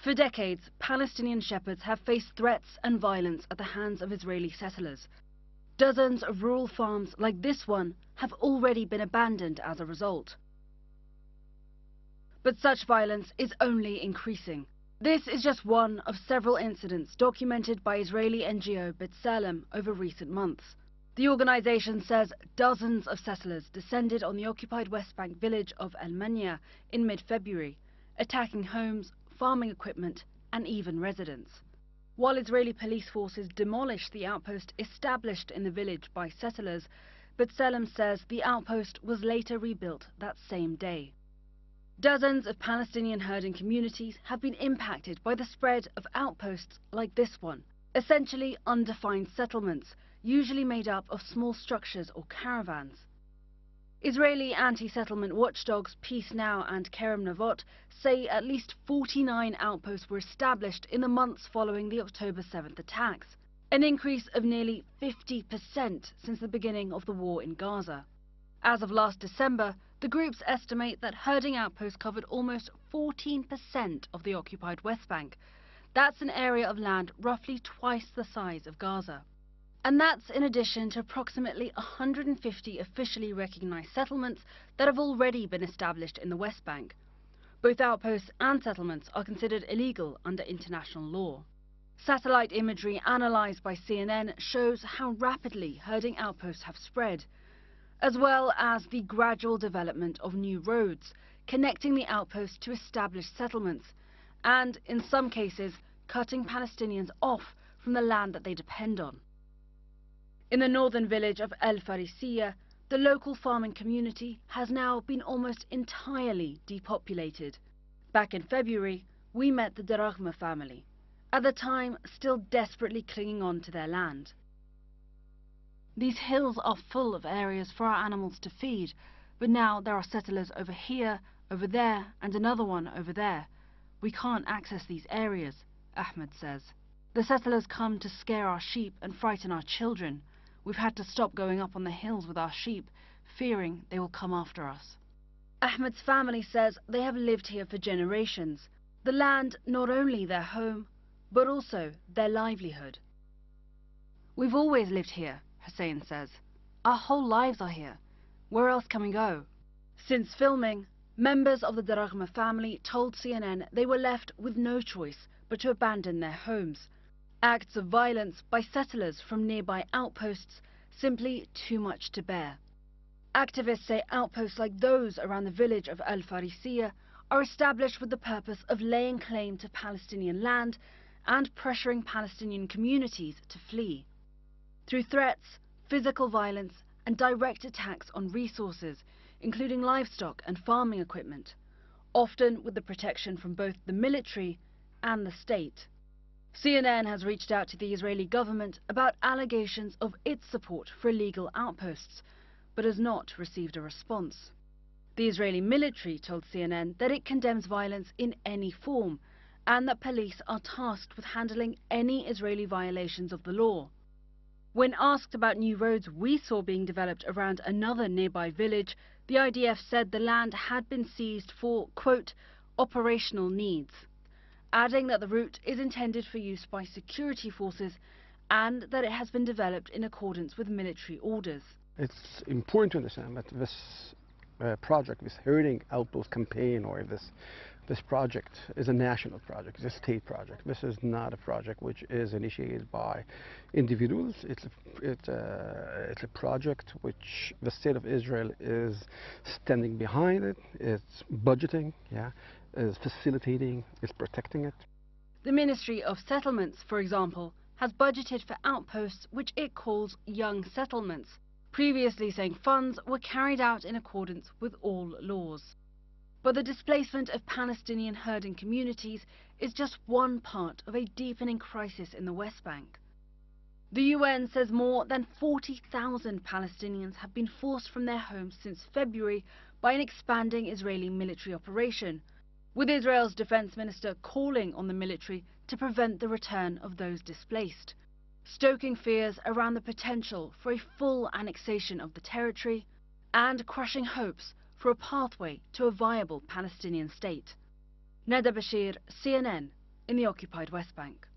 For decades, Palestinian shepherds have faced threats and violence at the hands of Israeli settlers. Dozens of rural farms like this one have already been abandoned as a result. But such violence is only increasing. This is just one of several incidents documented by Israeli NGO B'Tselem over recent months. The organization says dozens of settlers descended on the occupied West Bank village of El Mania in mid-February, attacking homes, farming equipment and even residents. While Israeli police forces demolished the outpost established in the village by settlers, B'Tselem says the outpost was later rebuilt that same day. Dozens of Palestinian herding communities have been impacted by the spread of outposts like this one, essentially undefined settlements, usually made up of small structures or caravans. Israeli anti-settlement watchdogs Peace Now and Kerem Navot say at least 49 outposts were established in the months following the October 7th attacks, an increase of nearly 50% since the beginning of the war in Gaza. As of last December, the groups estimate that herding outposts covered almost 14% of the occupied West Bank. That's an area of land roughly twice the size of Gaza. And that's in addition to approximately 150 officially recognized settlements that have already been established in the West Bank. Both outposts and settlements are considered illegal under international law. Satellite imagery analyzed by CNN shows how rapidly herding outposts have spread, as well as the gradual development of new roads connecting the outposts to established settlements, and in some cases cutting Palestinians off from the land that they depend on. In the northern village of El Farisiya, the local farming community has now been almost entirely depopulated. Back in February, we met the Daraghma family, at the time still desperately clinging on to their land. These hills are full of areas for our animals to feed, but now there are settlers over here, over there, and another one over there. We can't access these areas, Ahmed says. The settlers come to scare our sheep and frighten our children. We've had to stop going up on the hills with our sheep, fearing they will come after us. Ahmed's family says they have lived here for generations. The land not only their home, but also their livelihood. We've always lived here, Hussein says. Our whole lives are here. Where else can we go? Since filming, members of the Daraghma family told CNN they were left with no choice but to abandon their homes. Acts of violence by settlers from nearby outposts simply too much to bear. Activists say outposts like those around the village of Al Farisiya are established with the purpose of laying claim to Palestinian land and pressuring Palestinian communities to flee. Through threats, physical violence and direct attacks on resources, including livestock and farming equipment, often with the protection from both the military and the state. CNN has reached out to the Israeli government about allegations of its support for illegal outposts, but has not received a response. The Israeli military told CNN that it condemns violence in any form and that police are tasked with handling any Israeli violations of the law. When asked about new roads we saw being developed around another nearby village, the IDF said the land had been seized for, quote, operational needs, adding that the route is intended for use by security forces and that it has been developed in accordance with military orders. It's important to understand that this project, this herding outpost campaign, or this project is a national project, it's a state project. This is not a project which is initiated by individuals. It's a project which the state of Israel is standing behind it, it's budgeting, is facilitating, is protecting it. The Ministry of Settlements, for example, has budgeted for outposts which it calls young settlements, previously saying funds were carried out in accordance with all laws. But the displacement of Palestinian herding communities is just one part of a deepening crisis in the West Bank. The UN says more than 40,000 Palestinians have been forced from their homes since February by an expanding Israeli military operation, with Israel's defense minister calling on the military to prevent the return of those displaced, stoking fears around the potential for a full annexation of the territory and crushing hopes for a pathway to a viable Palestinian state. Nada Bashir, CNN, in the occupied West Bank.